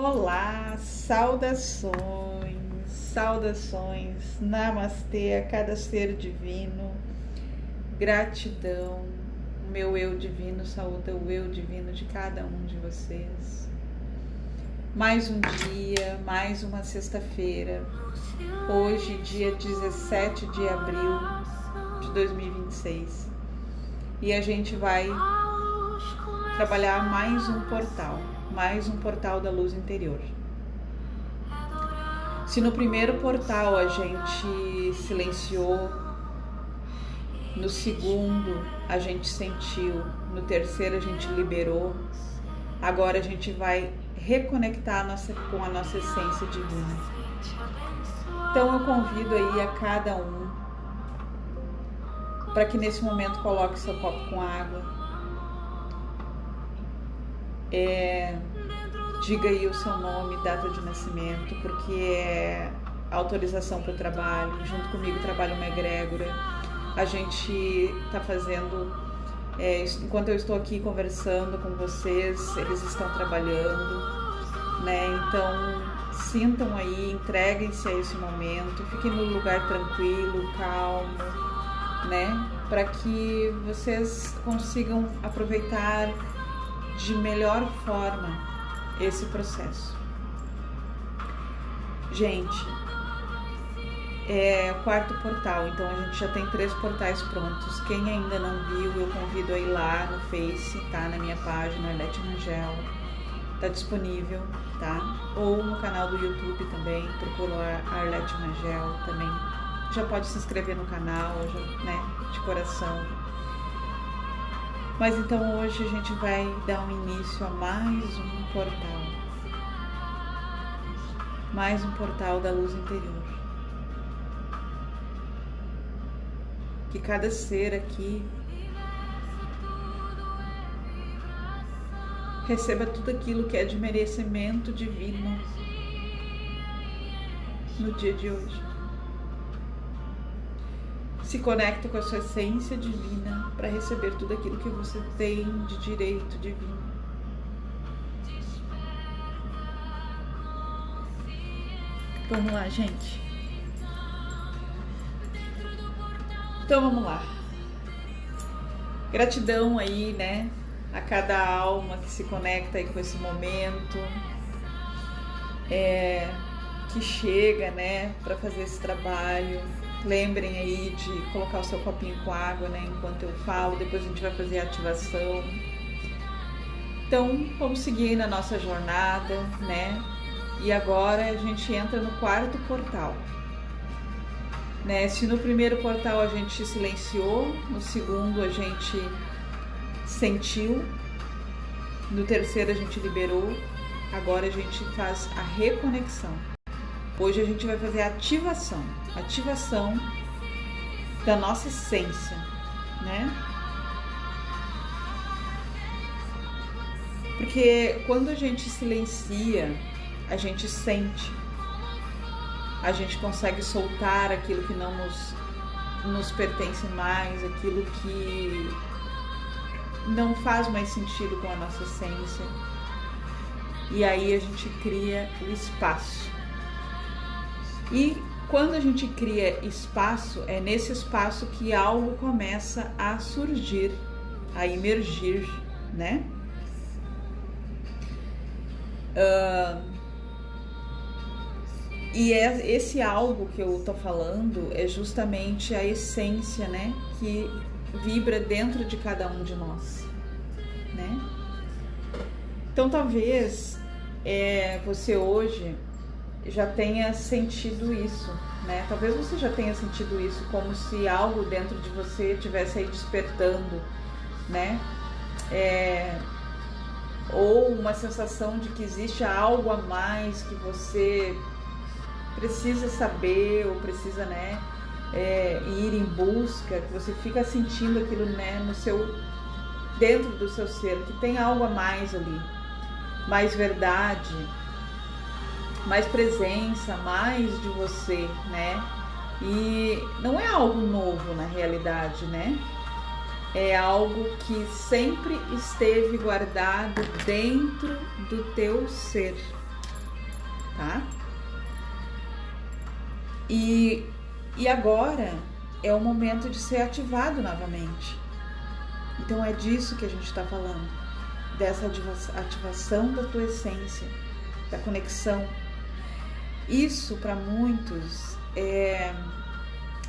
Olá, saudações, saudações, namastê a cada ser divino, gratidão, o meu eu divino saúda o eu divino de cada um de vocês. Mais um dia, mais uma sexta-feira, hoje dia 17 de abril de 2026, e a gente vai trabalhar mais um portal da luz interior. Se no primeiro portal a gente silenciou, no segundo a gente sentiu, no terceiro a gente liberou, agora a gente vai reconectar com a nossa essência divina. Então eu convido aí a cada um para que nesse momento coloque seu copo com água. Diga aí o seu nome, data de nascimento, porque é autorização para o trabalho. Junto comigo trabalha uma egrégora. A gente está fazendo, enquanto eu estou aqui conversando com vocês, eles estão trabalhando, né? Então sintam aí, entreguem-se a esse momento, fiquem no lugar tranquilo, calmo, né? Para que vocês consigam aproveitar de melhor forma esse processo. Gente, é o quarto portal, então a gente já tem 3 portais prontos. Quem ainda não viu, eu convido a ir lá no Face, tá? Na minha página, Arlete Rangel, tá disponível, tá? Ou no canal do YouTube também, procura lá Arlete Rangel também. Já pode se inscrever no canal, né? De coração. Mas então hoje a gente vai dar um início a mais um portal. Mais um portal da luz interior. Que cada ser aqui receba tudo aquilo que é de merecimento divino no dia de hoje. Se conecta com a sua essência divina para receber tudo aquilo que você tem de direito divino. Vamos lá, gente. Então vamos lá. Gratidão aí, né? A cada alma que se conecta aí com esse momento, que chega, né? Para fazer esse trabalho. Lembrem aí de colocar o seu copinho com água, né? Enquanto eu falo, depois a gente vai fazer a ativação. Então, vamos seguir na nossa jornada, né? E agora a gente entra no quarto portal, né? Se no primeiro portal a gente silenciou, no segundo a gente sentiu, no terceiro a gente liberou, agora a gente faz a reconexão. Hoje a gente vai fazer a ativação da nossa essência, né? Porque quando a gente silencia, a gente sente, a gente consegue soltar aquilo que não nos pertence mais, aquilo que não faz mais sentido com a nossa essência. E aí a gente cria o espaço. E quando a gente cria espaço, é nesse espaço que algo começa a surgir, a emergir, né? E esse algo que eu tô falando é justamente a essência, né? Que vibra dentro de cada um de nós, né? Então talvez você hoje já tenha sentido isso, né? Talvez você já tenha sentido isso, como se algo dentro de você estivesse aí despertando, né? Ou uma sensação de que existe algo a mais que você precisa saber ou precisa, né? Ir em busca, que você fica sentindo aquilo, né? Dentro do seu ser, que tem algo a mais ali, mais verdade, mais presença, mais de você, né? E não é algo novo na realidade, né? É algo que sempre esteve guardado dentro do teu ser, tá? E agora é o momento de ser ativado novamente. Então é disso que a gente está falando, dessa ativação da tua essência, da conexão. Isso para muitos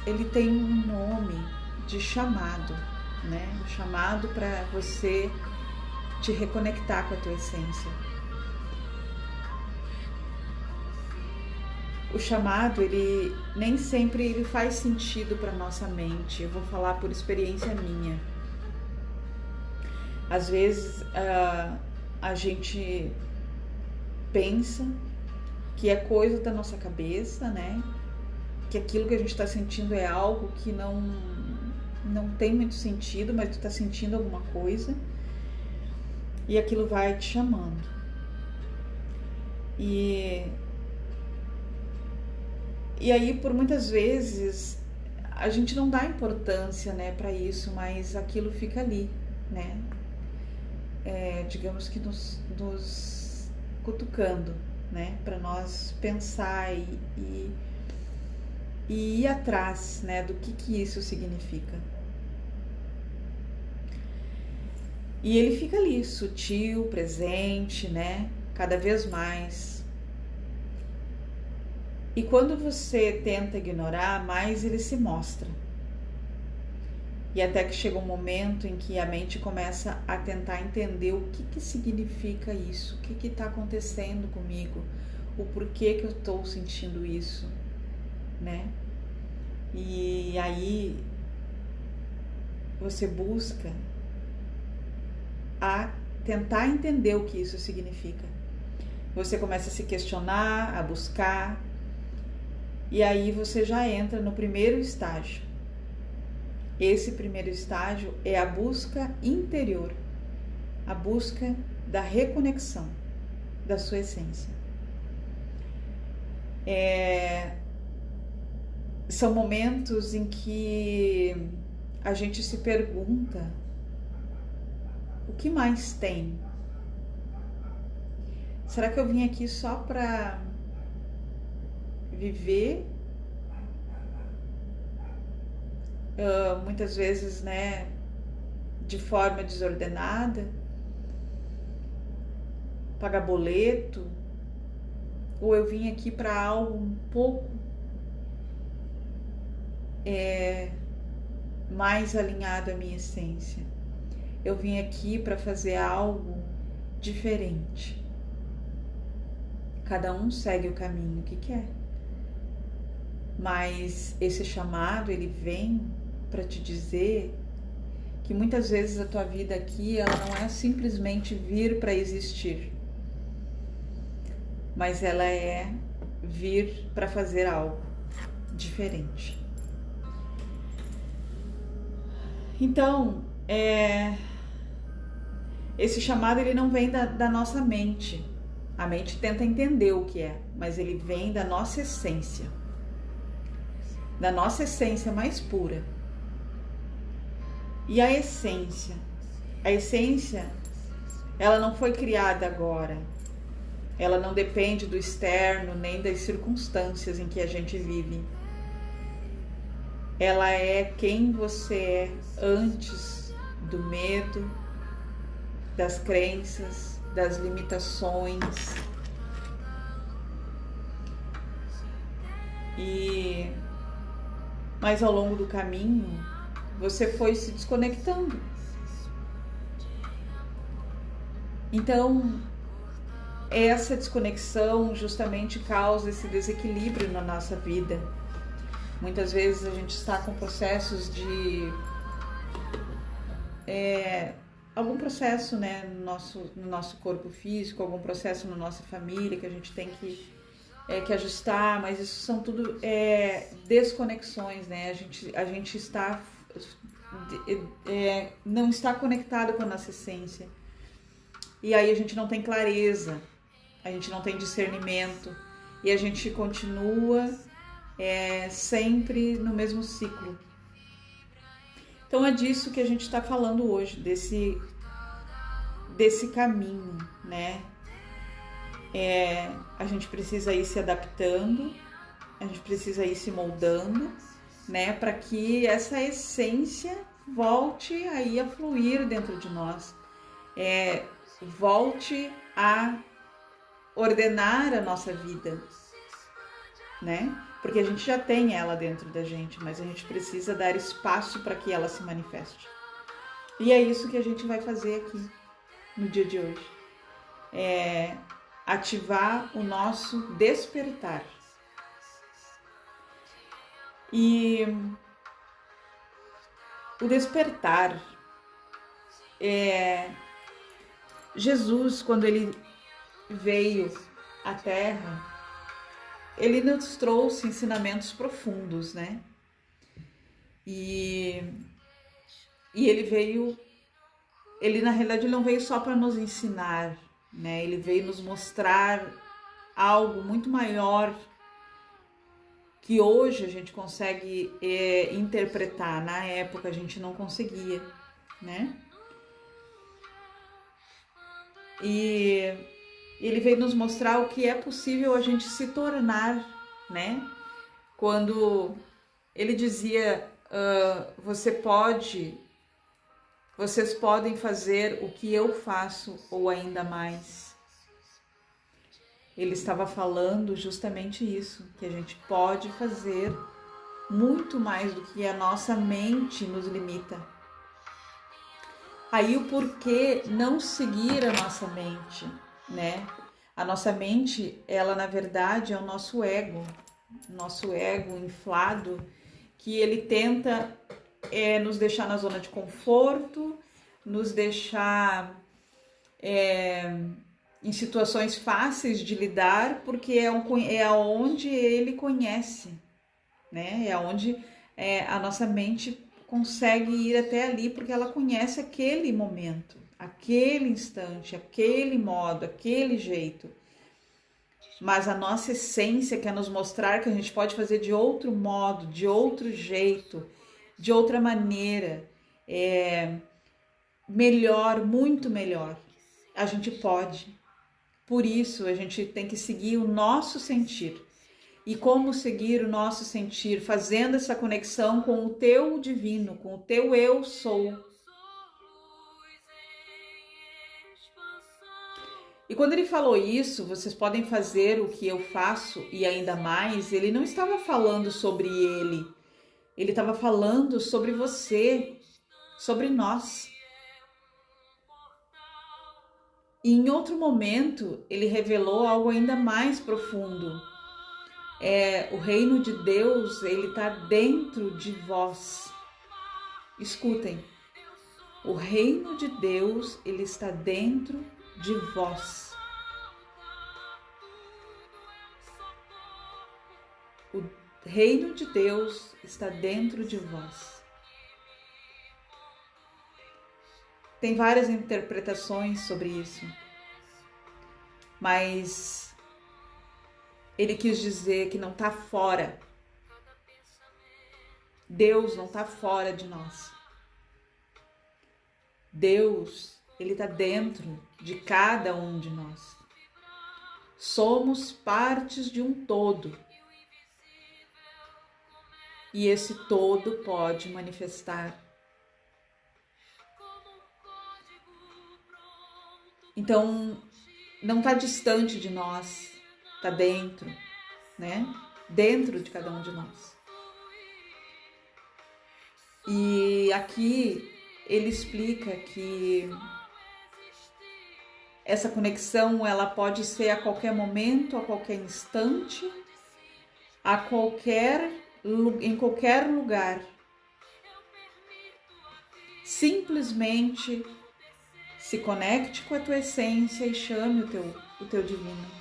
ele tem um nome de chamado, né? Um chamado para você te reconectar com a tua essência. O chamado, ele nem sempre ele faz sentido para nossa mente. Eu vou falar por experiência minha. Às vezes a gente pensa que é coisa da nossa cabeça, né? Que aquilo que a gente está sentindo é algo que não tem muito sentido, mas tu está sentindo alguma coisa e aquilo vai te chamando. E aí, por muitas vezes, a gente não dá importância, né, para isso, mas aquilo fica ali, né? Digamos que nos cutucando, né, para nós pensar e ir atrás, né, do que isso significa. E ele fica ali, sutil, presente, né, cada vez mais. E quando você tenta ignorar, mais ele se mostra. E até que chega um momento em que a mente começa a tentar entender o que significa isso, o que está acontecendo comigo, o porquê que eu estou sentindo isso, né? E aí você busca a tentar entender o que isso significa. Você começa a se questionar, a buscar, e aí você já entra no primeiro estágio. Esse primeiro estágio é a busca interior, a busca da reconexão da sua essência. São momentos em que a gente se pergunta: o que mais tem? Será que eu vim aqui só para viver? Muitas vezes, né, de forma desordenada, pagar boleto, ou eu vim aqui para algo um pouco mais alinhado à minha essência. Eu vim aqui para fazer algo diferente. Cada um segue o caminho que quer. Mas esse chamado, ele vem para te dizer que muitas vezes a tua vida aqui, ela não é simplesmente vir para existir, mas ela é vir para fazer algo diferente. Então, esse chamado, ele não vem da nossa mente. A mente tenta entender o que é, mas ele vem da nossa essência mais pura. E a essência, ela não foi criada agora. Ela não depende do externo, nem das circunstâncias em que a gente vive. Ela é quem você é antes do medo, das crenças, das limitações. Mas ao longo do caminho, você foi se desconectando. Então, essa desconexão justamente causa esse desequilíbrio na nossa vida. Muitas vezes a gente está com processos de... algum processo, né, no nosso corpo físico, algum processo na nossa família que a gente tem que ajustar, mas isso são tudo desconexões, né? A gente está não está conectado com a nossa essência. E aí a gente não tem clareza, a gente não tem discernimento e a gente continua sempre no mesmo ciclo. Então é disso que a gente está falando hoje, desse caminho, né? A gente precisa ir se adaptando, a gente precisa ir se moldando, né, para que essa essência volte aí a fluir dentro de nós, volte a ordenar a nossa vida, né? Porque a gente já tem ela dentro da gente, mas a gente precisa dar espaço para que ela se manifeste. E é isso que a gente vai fazer aqui no dia de hoje. Ativar o nosso despertar. E o despertar Jesus, quando ele veio à Terra, ele nos trouxe ensinamentos profundos, né? E ele na realidade não veio só para nos ensinar, né? Ele veio nos mostrar algo muito maior que hoje a gente consegue interpretar. Na época a gente não conseguia, né? E ele veio nos mostrar o que é possível a gente se tornar, né? Quando ele dizia, vocês podem fazer o que eu faço ou ainda mais. Ele estava falando justamente isso, que a gente pode fazer muito mais do que a nossa mente nos limita. Aí o porquê não seguir a nossa mente, né? A nossa mente, ela na verdade é o nosso ego inflado, que ele tenta nos deixar na zona de conforto, nos deixar em situações fáceis de lidar, porque é onde ele conhece, né? É onde a nossa mente consegue ir até ali, porque ela conhece aquele momento, aquele instante, aquele modo, aquele jeito. Mas a nossa essência quer nos mostrar que a gente pode fazer de outro modo, de outro jeito, de outra maneira, melhor, muito melhor. A gente pode. Por isso, a gente tem que seguir o nosso sentir. E como seguir o nosso sentir? Fazendo essa conexão com o teu divino, com o teu eu sou. E quando ele falou isso, vocês podem fazer o que eu faço e ainda mais, ele não estava falando sobre ele. Ele estava falando sobre você, sobre nós. E em outro momento, ele revelou algo ainda mais profundo. O reino de Deus, ele está dentro de vós. Escutem, o reino de Deus, ele está dentro de vós. O reino de Deus está dentro de vós. Tem várias interpretações sobre isso, mas ele quis dizer que não está fora. Deus não está fora de nós. Deus, ele está dentro de cada um de nós. Somos partes de um todo. E esse todo pode manifestar. Então, não está distante de nós, está dentro, né? Dentro de cada um de nós. E aqui ele explica que essa conexão ela pode ser a qualquer momento, a qualquer instante, em qualquer lugar. Simplesmente se conecte com a tua essência e chame o teu divino.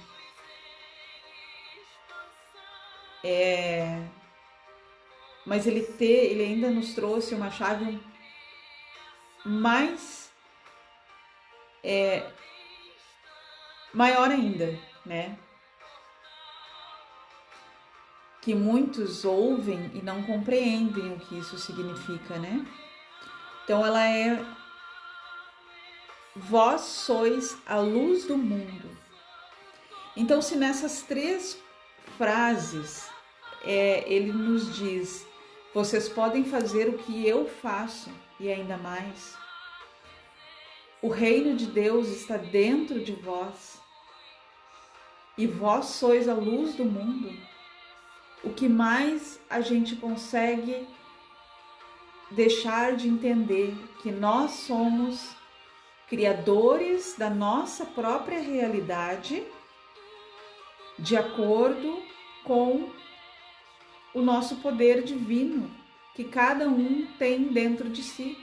Mas ele ainda nos trouxe uma chave maior ainda, né? Que muitos ouvem e não compreendem o que isso significa, né? Então ela vós sois a luz do mundo. Então, se nessas 3 frases ele nos diz: vocês podem fazer o que eu faço e ainda mais. O reino de Deus está dentro de vós e vós sois a luz do mundo. O que mais a gente consegue deixar de entender que nós somos criadores da nossa própria realidade de acordo com o nosso poder divino que cada um tem dentro de si.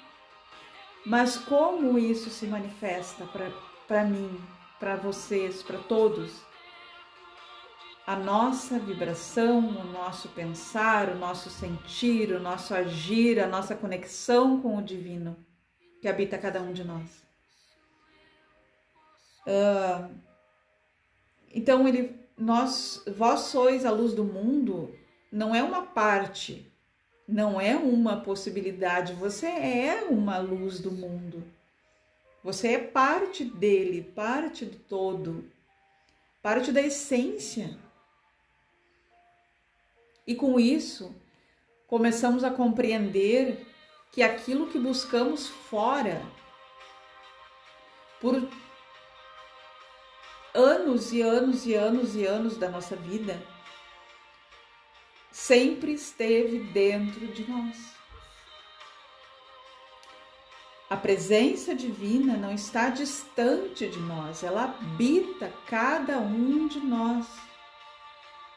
Mas como isso se manifesta para mim, para vocês, para todos? A nossa vibração, o nosso pensar, o nosso sentir, o nosso agir, a nossa conexão com o divino que habita cada um de nós. Então, vós sois a luz do mundo, não é uma parte, não é uma possibilidade, você é uma luz do mundo. Você é parte dele, parte do todo, parte da essência. E com isso, começamos a compreender que aquilo que buscamos fora, por anos e anos e anos e anos da nossa vida, sempre esteve dentro de nós. A presença divina não está distante de nós, ela habita cada um de nós.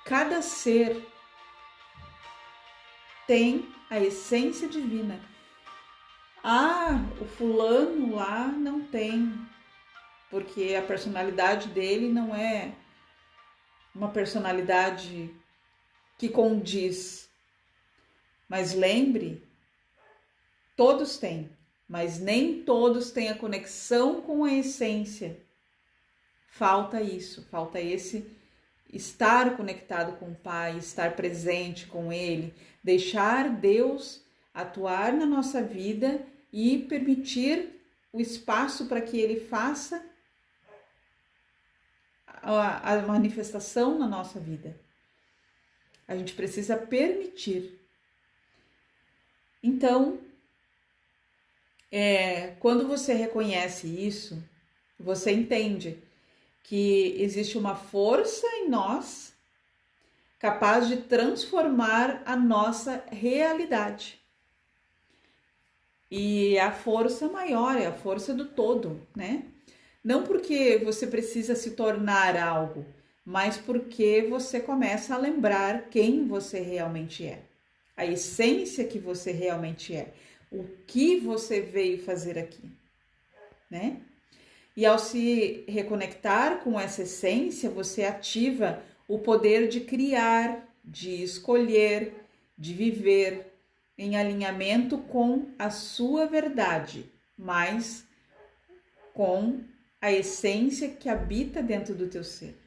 Cada ser tem a essência divina. O fulano lá não tem, porque a personalidade dele não é uma personalidade que condiz. Mas lembre, todos têm, mas nem todos têm a conexão com a essência. Falta isso, falta esse estar conectado com o Pai, estar presente com Ele, deixar Deus atuar na nossa vida e permitir o espaço para que Ele faça a manifestação na nossa vida. A gente precisa permitir. Então, quando você reconhece isso, você entende que existe uma força em nós capaz de transformar a nossa realidade. E a força maior é a força do todo, né? Não porque você precisa se tornar algo, mas porque você começa a lembrar quem você realmente é, a essência que você realmente é, o que você veio fazer aqui, né? E ao se reconectar com essa essência, você ativa o poder de criar, de escolher, de viver em alinhamento com a sua verdade, mas com a essência que habita dentro do teu ser.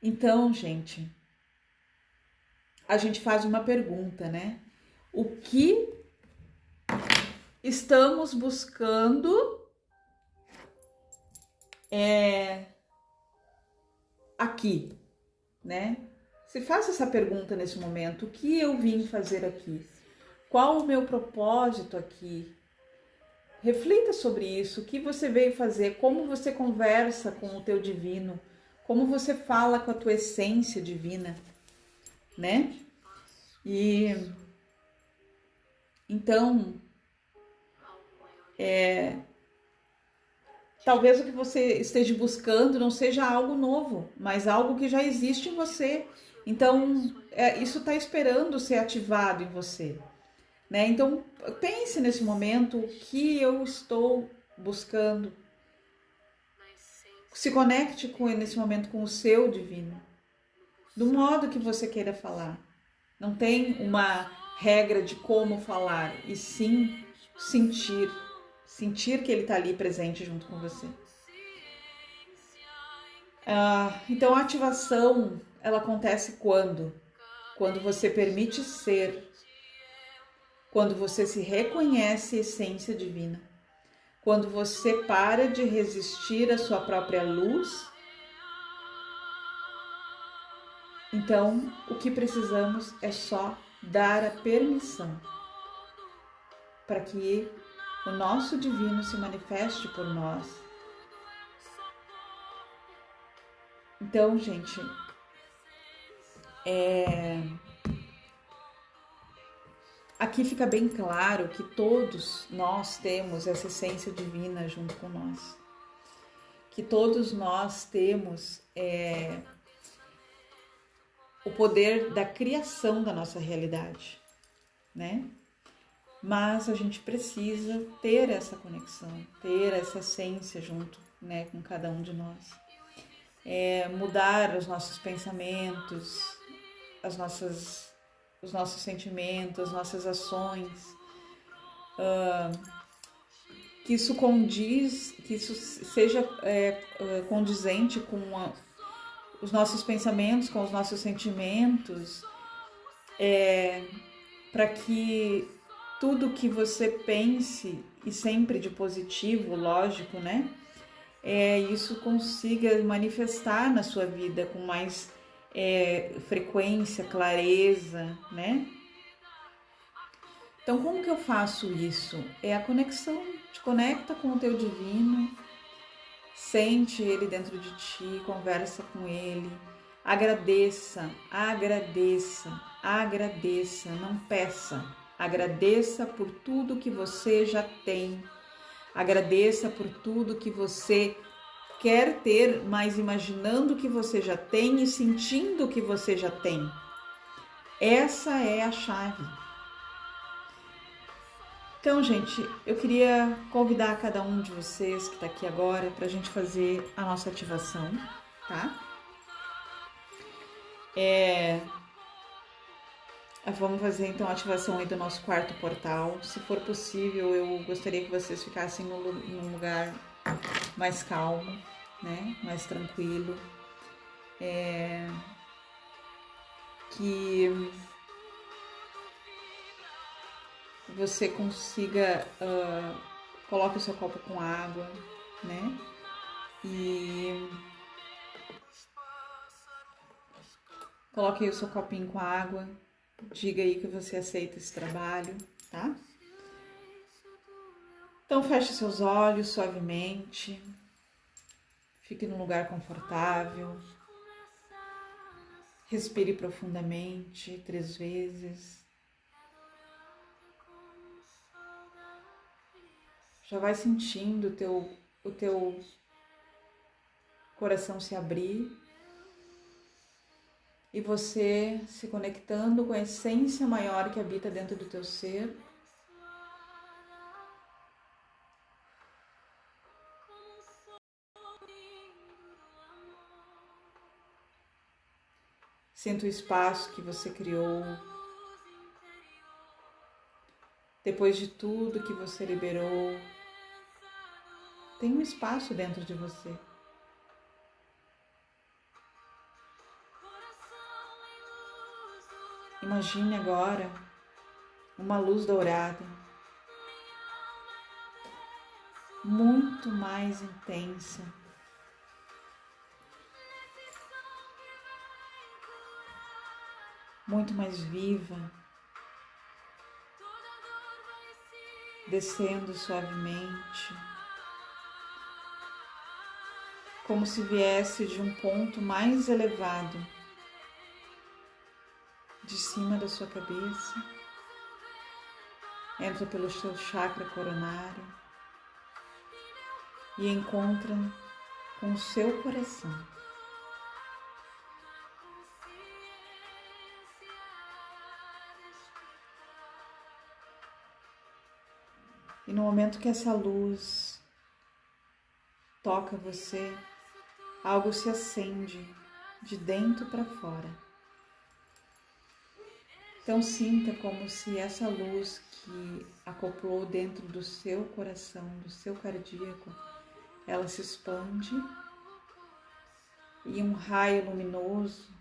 Então, gente, a gente faz uma pergunta, né? O que estamos buscando aqui, né? Se faça essa pergunta nesse momento: o que eu vim fazer aqui? Qual o meu propósito aqui? Reflita sobre isso, o que você veio fazer, como você conversa com o teu divino, como você fala com a tua essência divina, né? E então, talvez o que você esteja buscando não seja algo novo, mas algo que já existe em você. Então, isso está esperando ser ativado em você, né? Então, pense nesse momento o que eu estou buscando. Se conecte nesse momento com o seu divino, do modo que você queira falar. Não tem uma regra de como falar, e sim sentir que ele está ali presente junto com você. Então a ativação, ela acontece quando você permite ser, quando você se reconhece essência divina, quando você para de resistir à sua própria luz Então, o que precisamos é só dar a permissão para que o nosso divino se manifeste por nós. Então, gente, aqui fica bem claro que todos nós temos essa essência divina junto com nós. Que todos nós temos o poder da criação da nossa realidade, né? Mas a gente precisa ter essa conexão, ter essa essência junto, né, com cada um de nós. Mudar os nossos pensamentos, os nossos sentimentos, as nossas ações, que isso seja condizente com os nossos pensamentos, com os nossos sentimentos, para que tudo que você pense, e sempre de positivo, lógico, né? Isso consiga manifestar na sua vida com mais frequência, clareza, né? Então, como que eu faço isso? É a conexão, te conecta com o teu divino, sente ele dentro de ti, conversa com ele, agradeça, não peça, agradeça por tudo que você já tem, agradeça por tudo que você quer ter, mas imaginando que você já tem e sentindo que você já tem. Essa é a chave. Então, gente, eu queria convidar cada um de vocês que está aqui agora para a gente fazer a nossa ativação, tá? Vamos fazer então a ativação aí do nosso quarto portal. Se for possível, eu gostaria que vocês ficassem num lugar mais calmo, né? Mais tranquilo. Que você consiga, coloque o seu copo com água, né? E coloque aí o seu copinho com água. Diga aí que você aceita esse trabalho, tá? Então feche seus olhos suavemente. Fique num lugar confortável. Respire profundamente 3 vezes. Já vai sentindo o teu coração se abrir e você se conectando com a essência maior que habita dentro do teu ser. Sinta o espaço que você criou. Depois de tudo que você liberou, tem um espaço dentro de você. Imagine agora uma luz dourada, muito mais intensa, muito mais viva, descendo suavemente, como se viesse de um ponto mais elevado, de cima da sua cabeça, entra pelo seu chakra coronário e encontra com o seu coração. E no momento que essa luz toca você, algo se acende de dentro para fora. Então sinta como se essa luz que acoplou dentro do seu coração, do seu cardíaco, ela se expande e um raio luminoso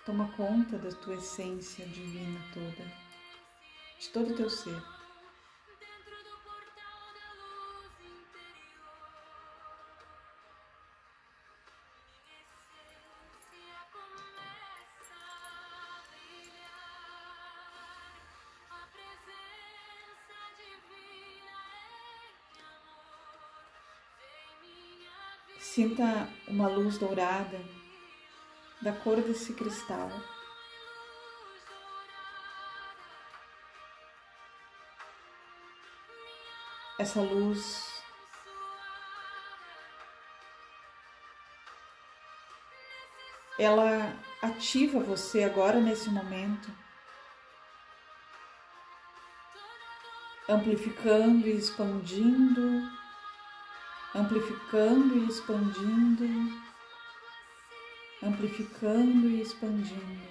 toma conta da tua essência divina toda, de todo o teu ser. Sinta uma luz dourada da cor desse cristal. Essa luz ela ativa você agora nesse momento, amplificando e expandindo, amplificando e expandindo, amplificando e expandindo.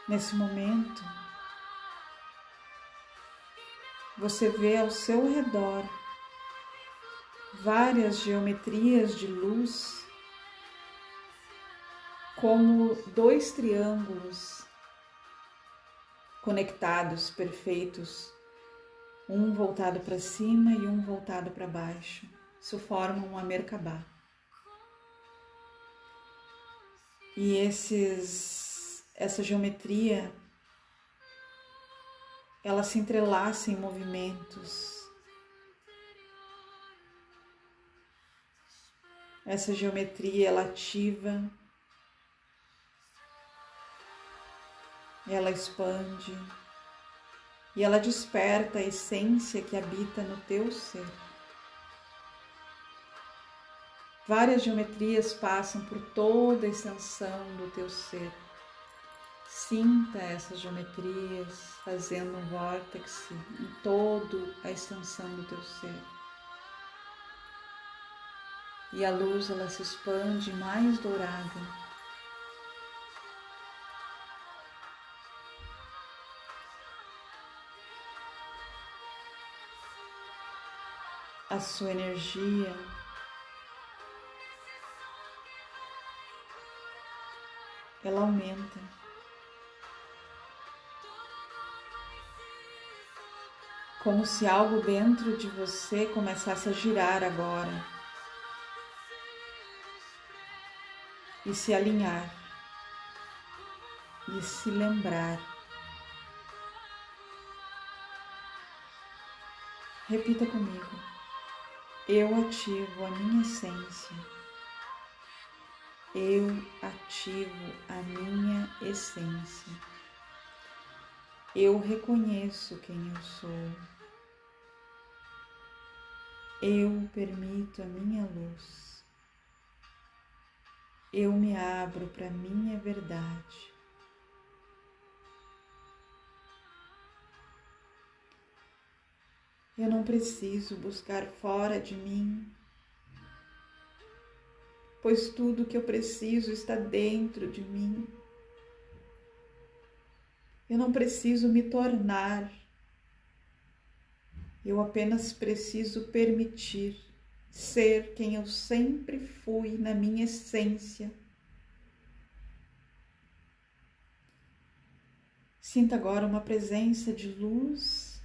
Nesse momento, você vê ao seu redor várias geometrias de luz, como dois triângulos conectados, perfeitos, um voltado para cima e um voltado para baixo. Isso forma uma Merkabah. E essa geometria, ela se entrelaça em movimentos. Essa geometria, ela ativa, ela expande e ela desperta a essência que habita no teu ser. Várias geometrias passam por toda a extensão do teu ser. Sinta essas geometrias fazendo um vórtice em toda a extensão do teu ser. E a luz, ela se expande mais dourada. A sua energia ela aumenta. Como se algo dentro de você começasse a girar agora. E se alinhar, e se lembrar. Repita comigo: eu ativo a minha essência, eu ativo a minha essência, eu reconheço quem eu sou, eu permito a minha luz. Eu me abro para a minha verdade. Eu não preciso buscar fora de mim, pois tudo que eu preciso está dentro de mim. Eu não preciso me tornar, eu apenas preciso permitir ser quem eu sempre fui na minha essência. Sinta agora uma presença de luz.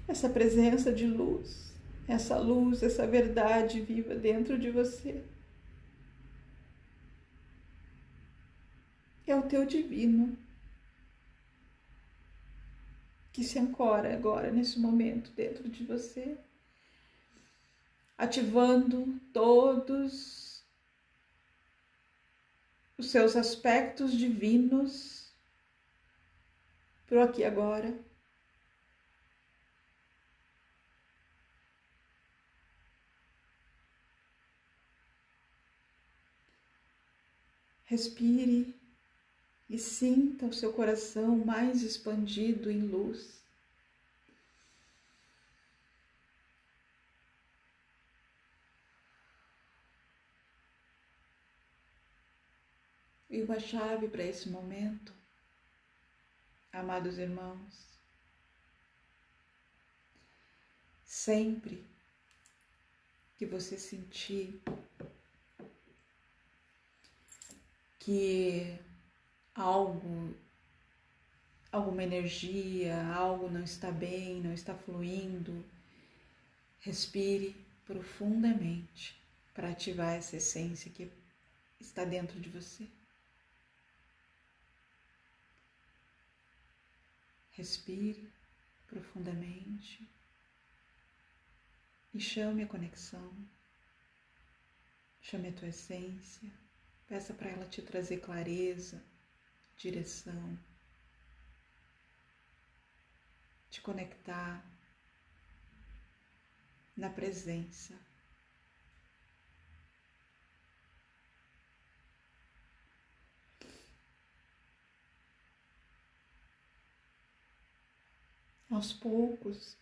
Essa presença de luz, essa verdade viva dentro de você. É o teu divino que se ancora agora, nesse momento, dentro de você, ativando todos os seus aspectos divinos pro aqui e agora. Respire e sinta o seu coração mais expandido em luz. E uma chave para esse momento, amados irmãos, sempre que você sentir que alguma energia, algo não está bem, não está fluindo, respire profundamente para ativar essa essência que está dentro de você. Respire profundamente e chame a conexão, chame a tua essência, peça para ela te trazer clareza, direção, te conectar na presença. Aos poucos,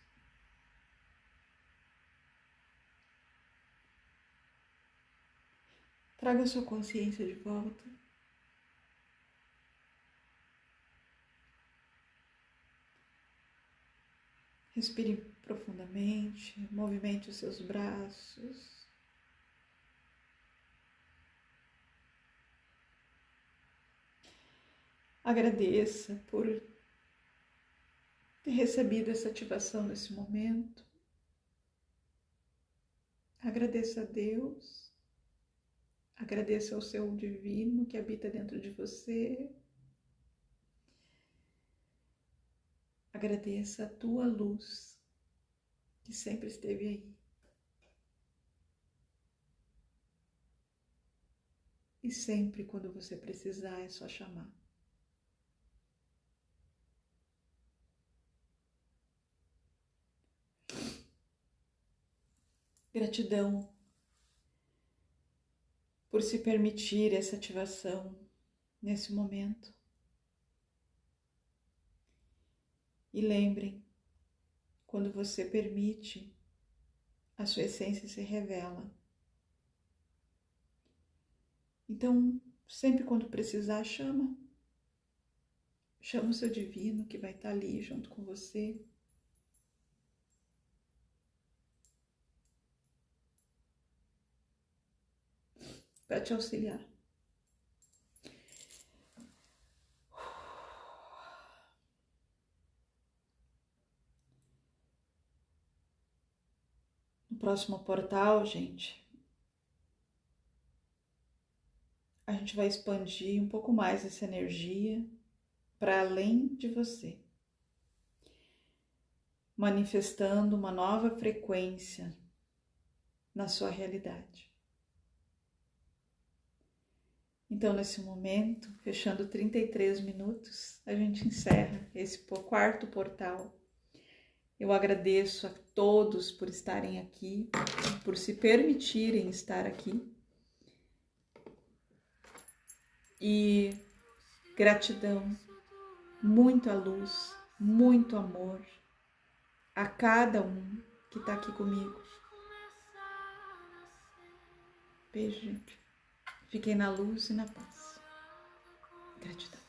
traga sua consciência de volta. Respire profundamente, movimente os seus braços. Agradeça por ter recebido essa ativação nesse momento. Agradeça a Deus. Agradeça ao seu divino que habita dentro de você. Agradeça a tua luz que sempre esteve aí. E sempre quando você precisar é só chamar. Gratidão por se permitir essa ativação nesse momento. E lembrem, quando você permite, a sua essência se revela. Então, sempre quando precisar, chama. Chama o seu divino que vai estar ali junto com você. Para te auxiliar. No próximo portal, gente, a gente vai expandir um pouco mais essa energia para além de você, manifestando uma nova frequência na sua realidade. Então, nesse momento, fechando 33 minutos, a gente encerra esse quarto portal. Eu agradeço a todos por estarem aqui, por se permitirem estar aqui. E gratidão, muita luz, muito amor a cada um que está aqui comigo. Beijo, gente. Fiquem na luz e na paz. Gratidão.